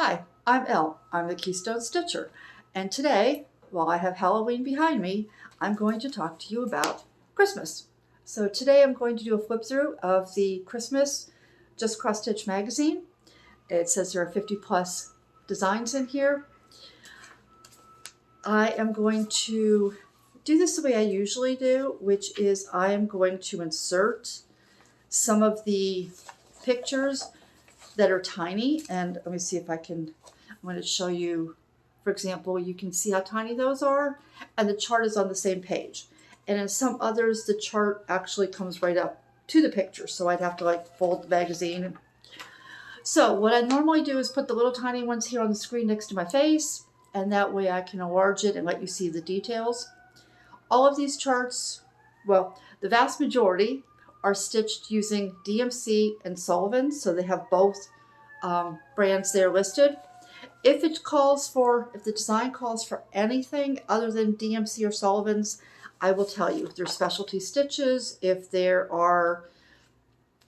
Hi, I'm Elle. I'm the Keystone Stitcher. And today, while I have Halloween behind me, I'm going to talk to you about Christmas. So today I'm going to do a flip through of the Christmas Just Cross Stitch magazine. It says there are 50 plus designs in here. I am going to do this the way I usually do, which is I am going to insert some of the pictures that are tiny, and let me see if I'm going to show you, for example, you can see how tiny those are, and the chart is on the same page. And in some others, the chart actually comes right up to the picture, so I'd have to like fold the magazine. So what I normally do is put the little tiny ones here on the screen next to my face, and that way I can enlarge it and let you see the details. All of these charts, well, the vast majority are stitched using DMC and Sullivan, so they have both brands there listed. If the design calls for anything other than DMC or Sullivan's, I will tell you. If there's specialty stitches, if there are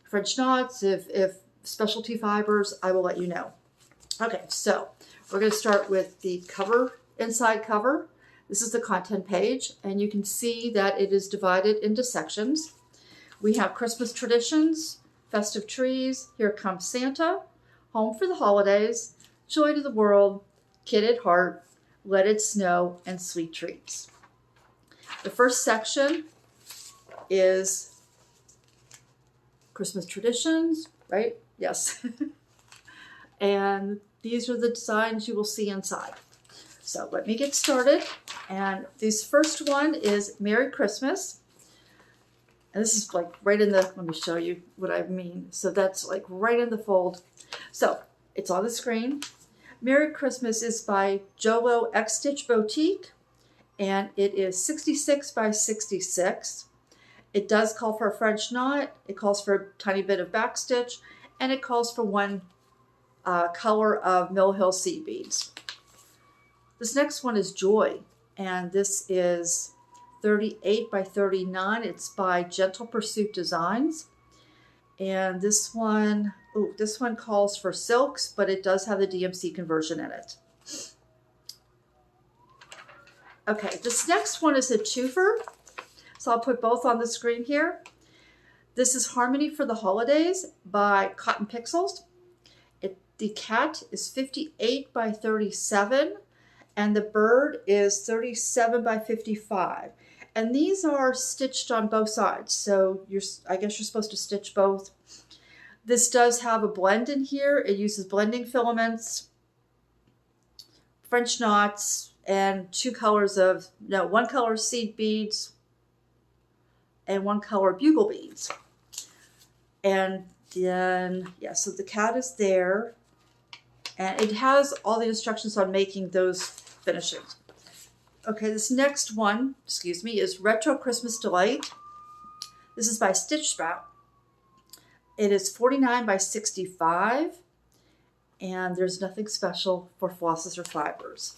French knots, if specialty fibers, I will let you know. Okay, so we're going to start with the cover, inside cover. This is the content page, and you can see that it is divided into sections. We have Christmas traditions, festive trees, here comes Santa, home for the holidays, joy to the world, kid at heart, let it snow, and sweet treats. The first section is Christmas traditions, right? Yes. And these are the designs you will see inside. So let me get started. And this first one is Merry Christmas. And this is like right in the, let me show you what I mean. So that's like right in the fold. So it's on the screen. Merry Christmas is by Jolo X Stitch Boutique, and it is 66 by 66. It does call for a French knot. It calls for a tiny bit of back stitch, and it calls for one color of Mill Hill seed beads. This next one is Joy, and this is 38 by 39. It's by Gentle Pursuit Designs. And this one calls for silks, but it does have the DMC conversion in it. Okay, this next one is a twofer. So I'll put both on the screen here. This is Harmony for the Holidays by Cotton Pixels. The cat is 58 by 37, and the bird is 37 by 55. And these are stitched on both sides, so I guess you're supposed to stitch both. This does have a blend in here. It uses blending filaments, French knots, and one color seed beads and one color bugle beads. And then, yeah, so the cat is there, and it has all the instructions on making those finishes. Okay, this next one, is Retro Christmas Delight. This is by Stitch Sprout. It is 49 by 65, and there's nothing special for flosses or fibers.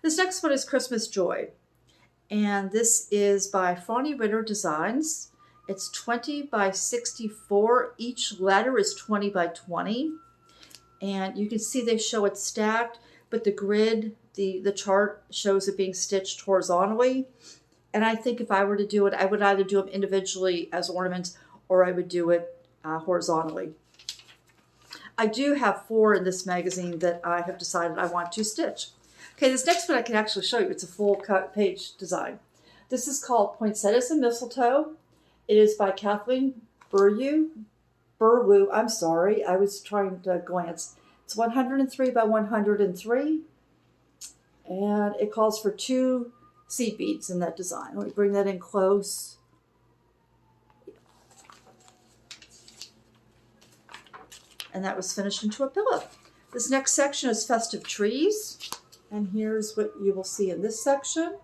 This next one is Christmas Joy, and this is by Fawny Ritter Designs. It's 20 by 64. Each letter is 20 by 20, and you can see they show it stacked, but the grid, the chart shows it being stitched horizontally. And I think if I were to do it, I would either do them individually as ornaments, or I would do it horizontally. I do have 4 in this magazine that I have decided I want to stitch. Okay, this next one I can actually show you. It's a full cut page design. This is called Poinsettias and Mistletoe. It is by Kathleen Burlew. I'm sorry, I was trying to glance. It's 103 by 103. And it calls for 2 seed beads in that design. Let me bring that in close. And that was finished into a pillow. This next section is Festive Trees. And here's what you will see in this section.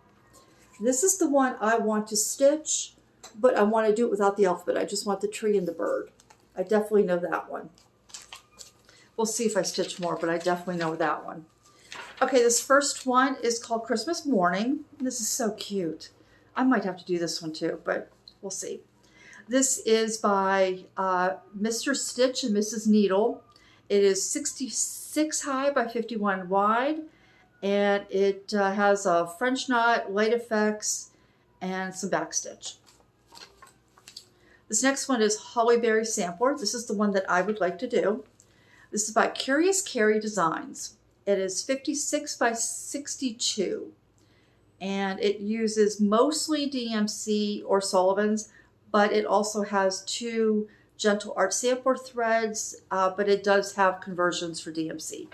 This is the one I want to stitch, but I want to do it without the alphabet. I just want the tree and the bird. I definitely know that one. We'll see if I stitch more, but I definitely know that one. Okay, this first one is called Christmas Morning. This is so cute. I might have to do this one too, but we'll see. This is by Mr. Stitch and Mrs. Needle, It is 66 high by 51 wide, and it has a French knot, light effects, and some backstitch. This next one is Hollyberry Sampler. This is the one that I would like to do. This is by Curious Carrie Designs. It is 56 by 62, and it uses mostly DMC or Sullivan's, but it also has 2 Gentle Art Sampler threads, but it does have conversions for DMC.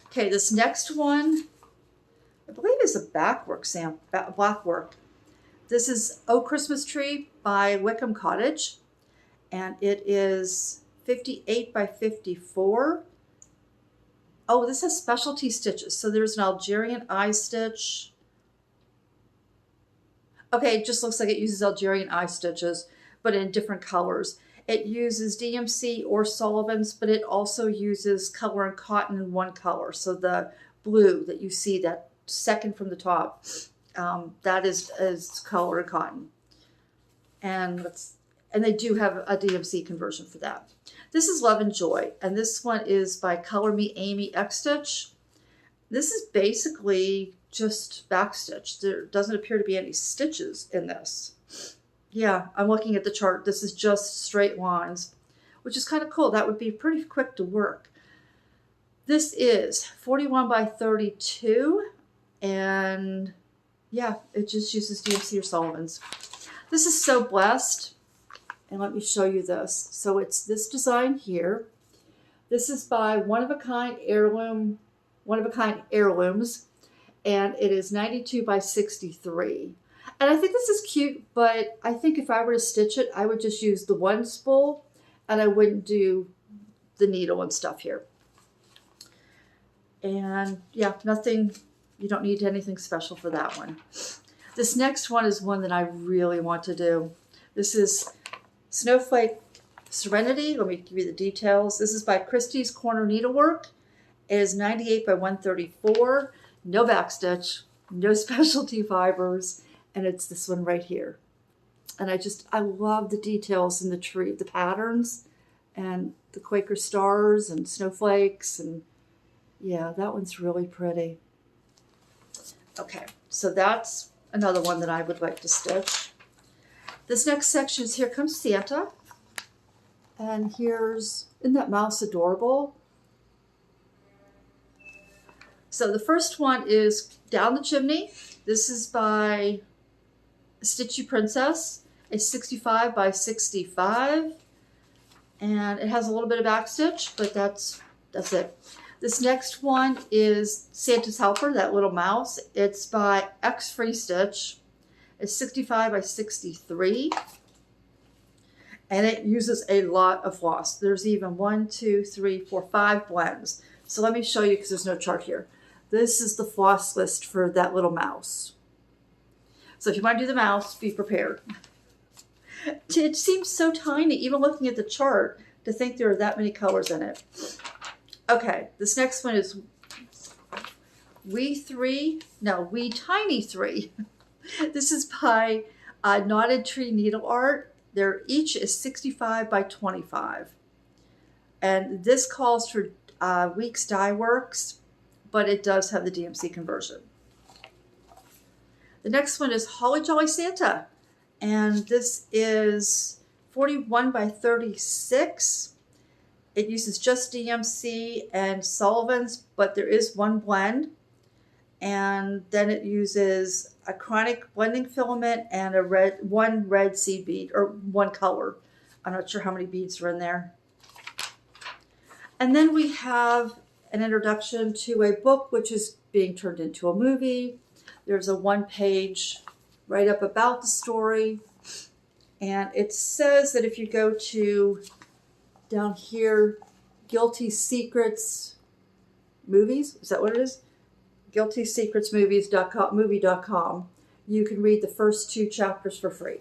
Okay, this next one, I believe is a black work. This is Oh Christmas Tree by Wickham Cottage, and it is 58 by 54. Oh, this has specialty stitches. So there's an Algerian eye stitch. Okay, it just looks like it uses Algerian eye stitches, but in different colors. It uses DMC or Sullivan's, but it also uses color and cotton in one color. So the blue that you see, that second from the top, that is color and cotton. And they do have a DMC conversion for that. This is Love and Joy, and this one is by Color Me Amy X Stitch. This is basically just backstitch. There doesn't appear to be any stitches in this. Yeah, I'm looking at the chart. This is just straight lines, which is kind of cool. That would be pretty quick to work. This is 41 by 32, and yeah, it just uses DMC or Sullivan's. This is So Blessed, and let me show you this. So it's this design here. This is by One of a Kind Heirlooms, and it is 92 by 63. And I think this is cute, but I think if I were to stitch it, I would just use the one spool, and I wouldn't do the needle and stuff here. And yeah, nothing, you don't need anything special for that one. This next one is one that I really want to do. This is Snowflake Serenity. Let me give you the details. This is by Christie's Corner Needlework. It is 98 by 134. No backstitch, no specialty fibers, and it's this one right here. And I love the details in the tree, the patterns, and the Quaker stars and snowflakes, and yeah, that one's really pretty. Okay, so that's another one that I would like to stitch. This next section is Here Comes Santa. And isn't that mouse adorable? So the first one is Down the Chimney. This is by Stitchy Princess. It's 65 by 65. And it has a little bit of backstitch, but that's it. This next one is Santa's Helper, that little mouse. It's by X Free Stitch. It's 65 by 63. And it uses a lot of floss. There's even 5 blends. So let me show you, because there's no chart here. This is the floss list for that little mouse. So if you want to do the mouse, be prepared. It seems so tiny, even looking at the chart, to think there are that many colors in it. Okay, this next one is Wee Tiny 3. This is by Knotted Tree Needle Art. Each is 65 by 25. And this calls for Weeks Dye Works, but it does have the DMC conversion. The next one is Holly Jolly Santa, and this is 41 by 36. It uses just DMC and Sullivan's, but there is one blend. And then it uses a chronic blending filament and one red seed bead, or one color. I'm not sure how many beads are in there. And then we have an introduction to a book which is being turned into a movie. There's a one-page write-up about the story. And it says that if you go to down here, Guilty Secrets Movies, is that what it is? GuiltySecretsMovies.com, you can read the first 2 chapters for free.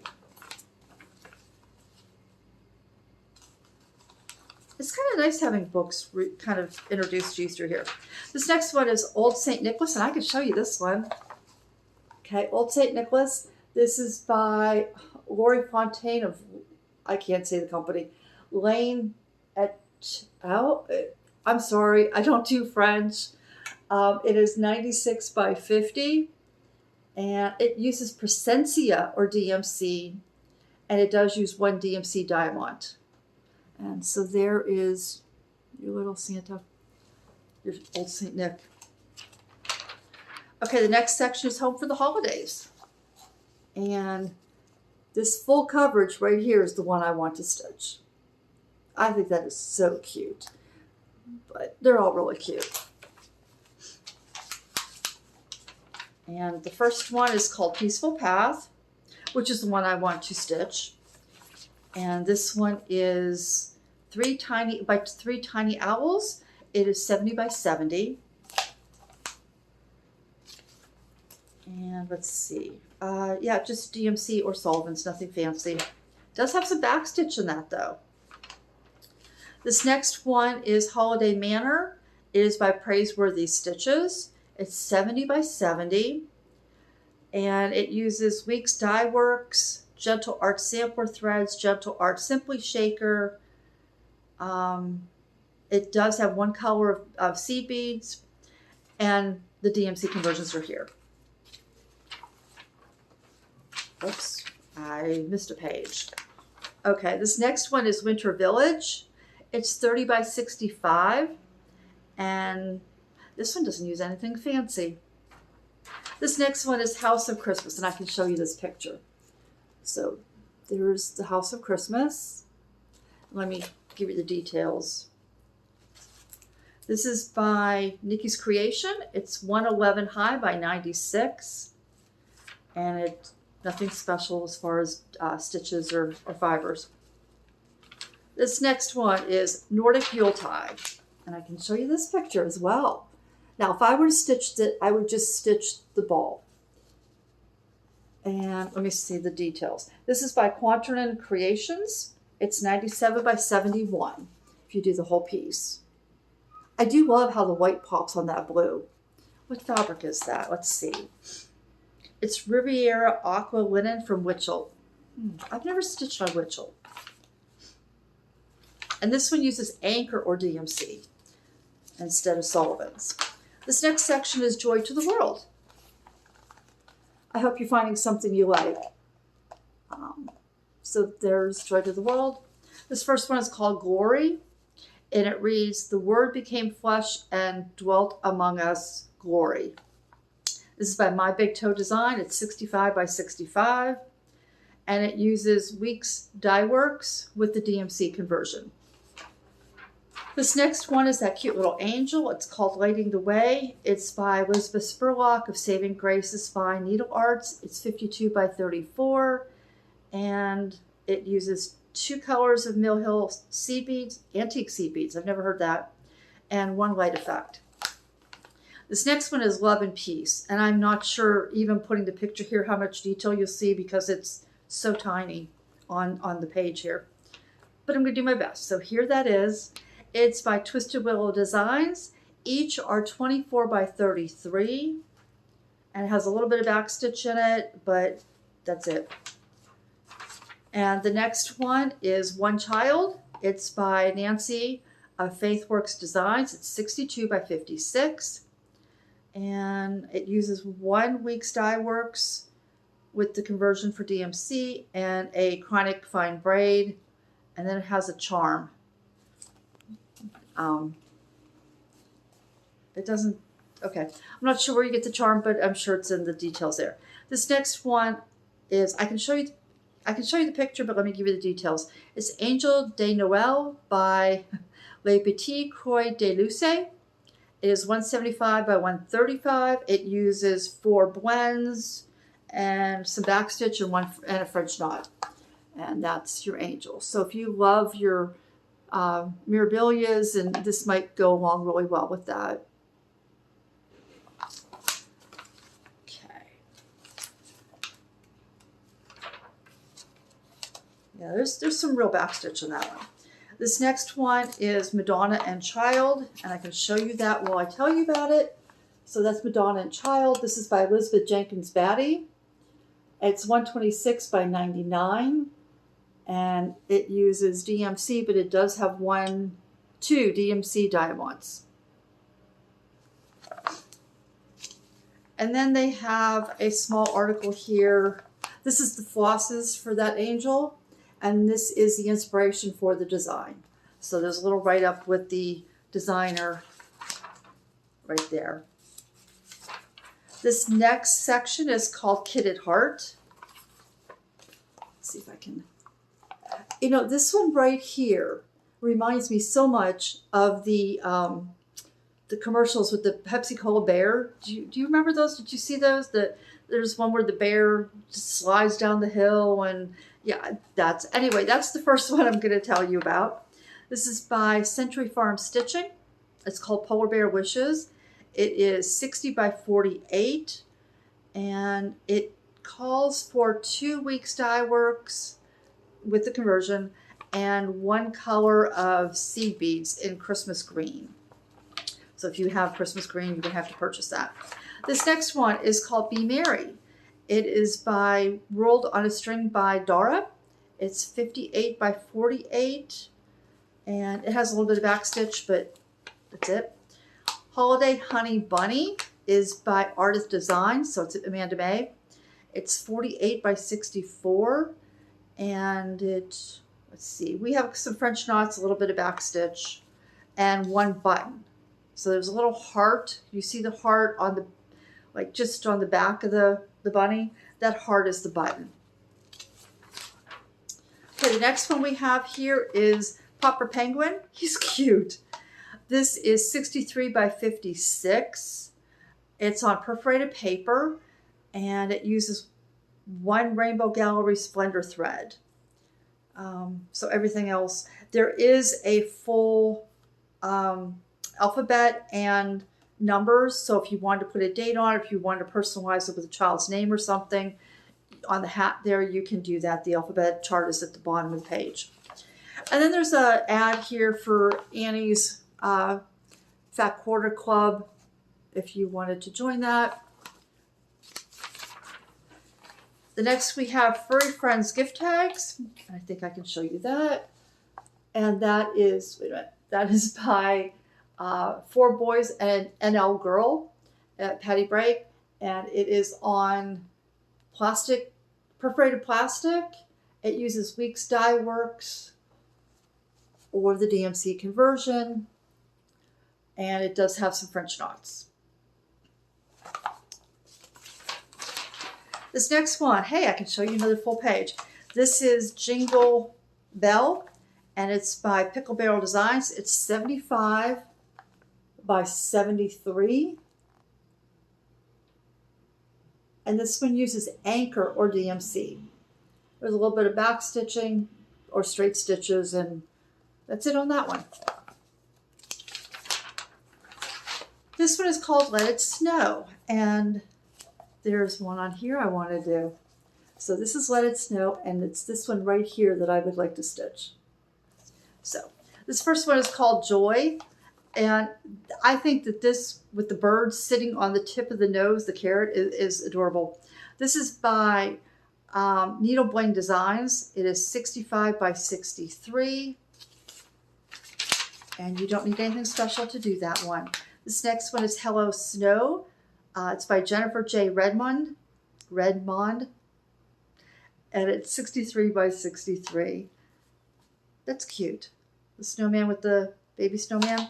It's kind of nice having books kind of introduced to you through here. This next one is Old St. Nicholas, and I can show you this one. Okay, Old St. Nicholas. This is by Lori Fontaine of, I can't say the company, Lane at out. I'm sorry, I don't do French. It is 96 by 50, and it uses Presencia or DMC, and it does use one DMC diamond. And so there is your little Santa, your old Saint Nick. Okay, the next section is Home for the Holidays. And this full coverage right here is the one I want to stitch. I think that is so cute. But they're all really cute. And the first one is called Peaceful Path, which is the one I want to stitch. And this one is 3 tiny owls. It is 70 by 70. And let's see. Yeah, just DMC or Sullivan's, nothing fancy. It does have some back stitch in that though. This next one is Holiday Manor. It is by Praiseworthy Stitches. It's 70 by 70. And it uses Weeks Dye Works, Gentle Art Sampler Threads, Gentle Art Simply Shaker. It does have one color of seed beads, and the DMC conversions are here. Oops, I missed a page. Okay, this next one is Winter Village. It's 30 by 65, and this one doesn't use anything fancy. This next one is House of Christmas, and I can show you this picture. So there's the House of Christmas. Let me give you the details. This is by Nikki's Creation. It's 111 high by 96, and it's nothing special as far as stitches or fibers. This next one is Nordic Yuletide, and I can show you this picture as well. Now, if I were to stitch it, I would just stitch the ball. And let me see the details. This is by Quantrinan Creations. It's 97 by 71 if you do the whole piece. I do love how the white pops on that blue. What fabric is that? Let's see. It's Riviera Aqua Linen from Witchell. I've never stitched on Witchell. And this one uses Anchor or DMC instead of Sullivan's. This next section is Joy to the World. I hope you're finding something you like. So there's Joy to the World. This first one is called Glory, and it reads, "The Word became flesh and dwelt among us, glory." This is by My Big Toe Design. It's 65 by 65, and it uses Weeks Dye Works with the DMC conversion. This next one is that cute little angel. It's called Lighting the Way. It's by Elizabeth Spurlock of Saving Grace's Fine Needle Arts. It's 52 by 34, and it uses 2 colors of Mill Hill seed beads, antique seed beads, I've never heard that, and 1 light effect. This next one is Love and Peace, and I'm not sure, even putting the picture here, how much detail you'll see because it's so tiny on the page here. But I'm going to do my best. So here that is. It's by Twisted Willow Designs. Each are 24 by 33, and it has a little bit of back stitch in it, but that's it. And the next one is One Child. It's by Nancy of Faithworks Designs. It's 62 by 56, and it uses 1 Weeks Dye Works with the conversion for DMC and a chronic fine braid, and then it has a charm. It doesn't, okay. I'm not sure where you get the charm, but I'm sure it's in the details there. This next one is, I can show you the picture, but let me give you the details. It's Angel de Noël by Les Petits Croix de Luce. It is 175 by 135. It uses 4 blends and some back stitch and a French knot. And that's your angel. So if you love your mirabilias, and this might go along really well with that. Okay. Yeah, there's some real backstitch in that one. This next one is Madonna and Child, and I can show you that while I tell you about it. So that's Madonna and Child. This is by Elizabeth Jenkins Batty. It's 126 by 99. And it uses DMC, but it does have 1 2 DMC diamonds. And then they have a small article here. This is the flosses for that angel, and this is the inspiration for the design. So there's a little write-up with the designer right there. This next section is called Kitted Heart. Let's see if I can... You know, this one right here reminds me so much of the commercials with the Pepsi Cola bear. Do you remember those? Did you see those? There's one where the bear just slides down the hill, and yeah, anyway, that's the first one I'm going to tell you about. This is by Century Farm Stitching. It's called Polar Bear Wishes. It is 60 by 48, and it calls for 2 weeks dye works with the conversion and 1 color of seed beads in Christmas green. So if you have Christmas green, you're going to have to purchase that. This next one is called Be Merry. It is by Rolled on a String by Dara. It's 58 by 48, and it has a little bit of back stitch, but that's it. Holiday Honey Bunny is by Artist Design, so it's Amanda May. It's 48 by 64, and let's see, we have some French knots, a little bit of back stitch, and 1 button. So there's a little heart. You see the heart on the, like just on the back of the bunny. That heart is the button. Okay, the next one we have here is Popper Penguin. He's cute. This is 63 by 56. It's on perforated paper, and it uses 1 Rainbow Gallery Splendor thread. So everything else, there is a full alphabet and numbers. So if you wanted to put a date on it, if you wanted to personalize it with a child's name or something, on the hat there, you can do that. The alphabet chart is at the bottom of the page. And then there's an ad here for Annie's Fat Quarter Club, if you wanted to join that. The next we have Furry Friends gift tags. I think I can show you that. And that is, wait a minute, that is by 4 Boys and NL Girl at Patty Break. And it is on plastic, perforated plastic. It uses Weeks Dye Works or the DMC conversion. And it does have some French knots. This next one, hey, I can show you another full page. This is Jingle Bell, and it's by Pickle Barrel Designs. It's 75 by 73. And this one uses Anchor or DMC. There's a little bit of back stitching or straight stitches, and that's it on that one. This one is called Let It Snow, and there's one on here I want to do. So this is Let It Snow, and it's this one right here that I would like to stitch. So this first one is called Joy, and I think that this, with the bird sitting on the tip of the nose, the carrot, is adorable. This is by Needle Bling Designs. It is 65 by 63, and you don't need anything special to do that one. This next one is Hello Snow. It's by Jennifer J. Redmond, and it's 63 by 63. That's cute. The snowman with the baby snowman,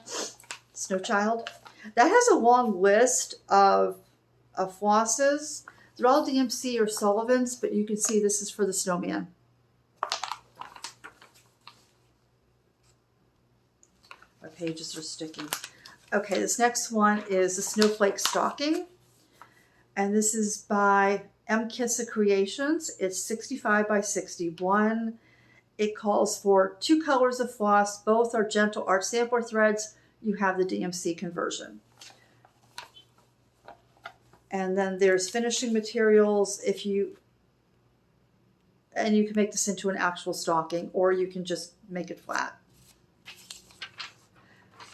snow child. That has a long list of flosses. They're all DMC or Sullivan's, but you can see this is for the snowman. My pages are sticking. Okay, this next one is a Snowflake Stocking. And this is by M. Kissa Creations. It's 65 by 61. It calls for 2 colors of floss. Both are Gentle Art Sampler threads. You have the DMC conversion. And then there's finishing materials and you can make this into an actual stocking, or you can just make it flat.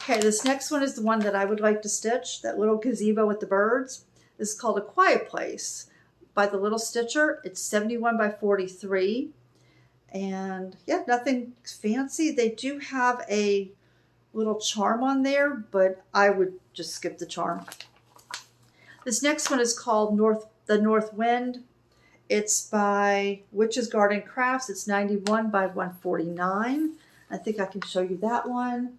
Okay, this next one is the one that I would like to stitch, that little gazebo with the birds. This is called A Quiet Place by the Little Stitcher. It's 71 by 43. And yeah, nothing fancy. They do have a little charm on there, but I would just skip the charm. This next one is called The North Wind. It's by Witch's Garden Crafts. It's 91 by 149. I think I can show you that one.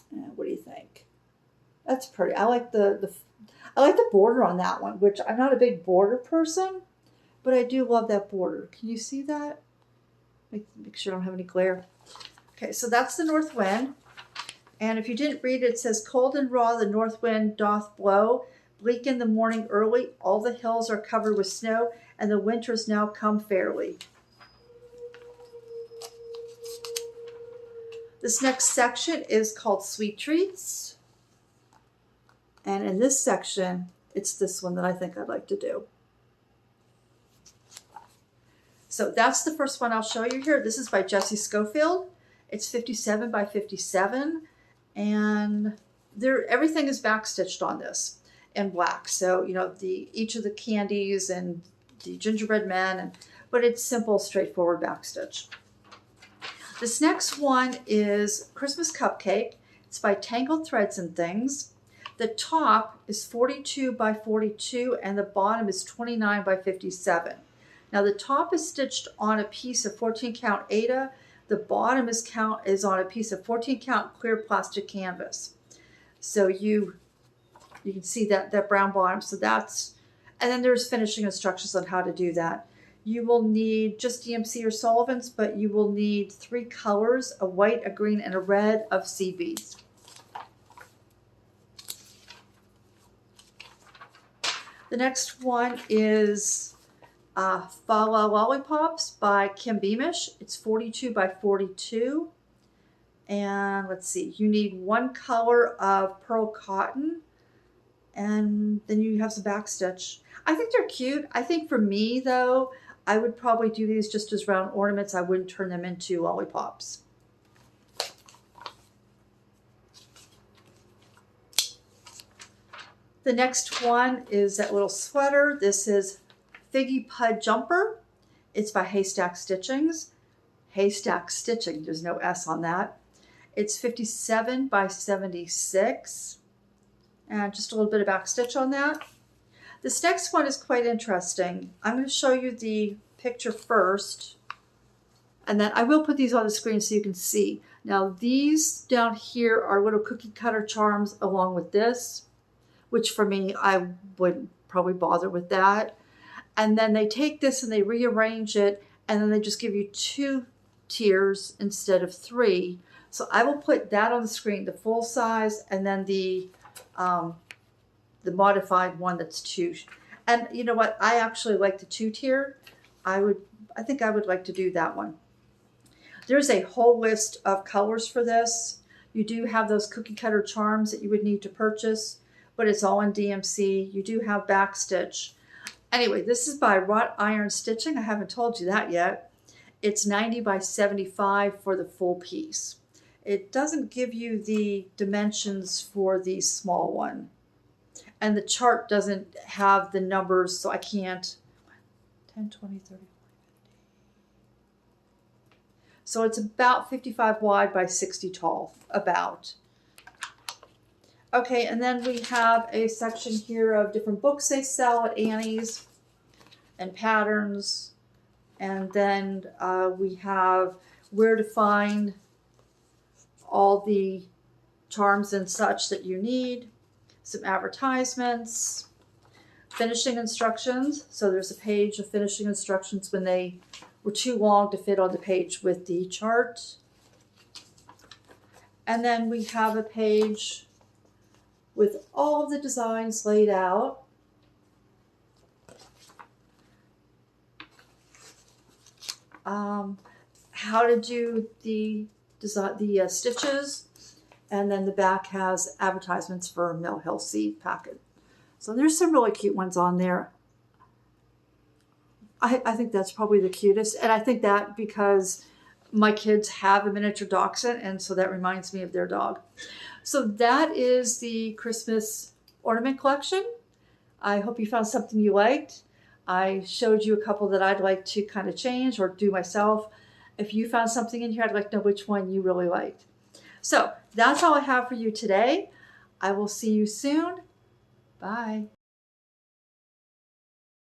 What do you think? That's pretty. I like the border on that one, which I'm not a big border person, but I do love that border. Can you see that? Make sure I don't have any glare. Okay, so that's the North Wind. And if you didn't read it, it says, cold and raw the north wind doth blow. Bleak in the morning early, all the hills are covered with snow, and the winter's now come fairly. This next section is called Sweet Treats. And in this section, it's this one that I think I'd like to do. So that's the first one I'll show you here. This is by Jessie Schofield. It's 57 by 57. And everything is backstitched on this in black. So, you know, each of the candies and the gingerbread men, but it's simple, straightforward backstitch. This next one is Christmas Cupcake. It's by Tangled Threads and Things. The top is 42 by 42 and the bottom is 29 by 57. Now the top is stitched on a piece of 14 count Aida. The bottom is on a piece of 14 count clear plastic canvas. So you can see that brown bottom. So that's, and then there's finishing instructions on how to do that. You will need just DMC or Sullivan's, but you will need 3 colors, a white, a green, and a red of seed beads. The next one is Fala Lollipops by Kim Beamish. It's 42 by 42. And let's see, you need 1 color of pearl cotton, and then you have some backstitch. I think they're cute. I think for me though, I would probably do these just as round ornaments. I wouldn't turn them into lollipops. The next one is that little sweater. This is Figgy Pud Jumper. It's by Haystack Stitchings. Haystack Stitching, there's no S on that. It's 57 by 76. And just a little bit of backstitch on that. This next one is quite interesting. I'm going to show you the picture first. And then I will put these on the screen so you can see. Now these down here are little cookie cutter charms along with this, which for me, I wouldn't probably bother with that. And then they take this and they rearrange it, and then they just give you 2 tiers instead of 3. So I will put that on the screen, the full size, and then the modified one that's 2. And you know what? I actually like the 2 tier. I think I would like to do that one. There's a whole list of colors for this. You do have those cookie cutter charms that you would need to purchase, but it's all in DMC. You do have backstitch. Anyway, this is by Wrought Iron Stitching. I haven't told you that yet. It's 90 by 75 for the full piece. It doesn't give you the dimensions for the small one. And the chart doesn't have the numbers, so I can't. 10, 20, 30, 40, 50. So it's about 55 wide by 60 tall, about. Okay, and then we have a section here of different books they sell at Annie's and patterns. And then we have where to find all the charms and such that you need, some advertisements, finishing instructions. So there's a page of finishing instructions when they were too long to fit on the page with the chart. And then we have a page with all of the designs laid out. How to do the stitches, and then the back has advertisements for Mill Hill Seed Packet. So there's some really cute ones on there. I think that's probably the cutest, and I think that because my kids have a miniature dachshund, and so that reminds me of their dog. So that is the Christmas ornament collection. I hope you found something you liked. I showed you a couple that I'd like to kind of change or do myself. If you found something in here, I'd like to know which one you really liked. So that's all I have for you today. I will see you soon. Bye.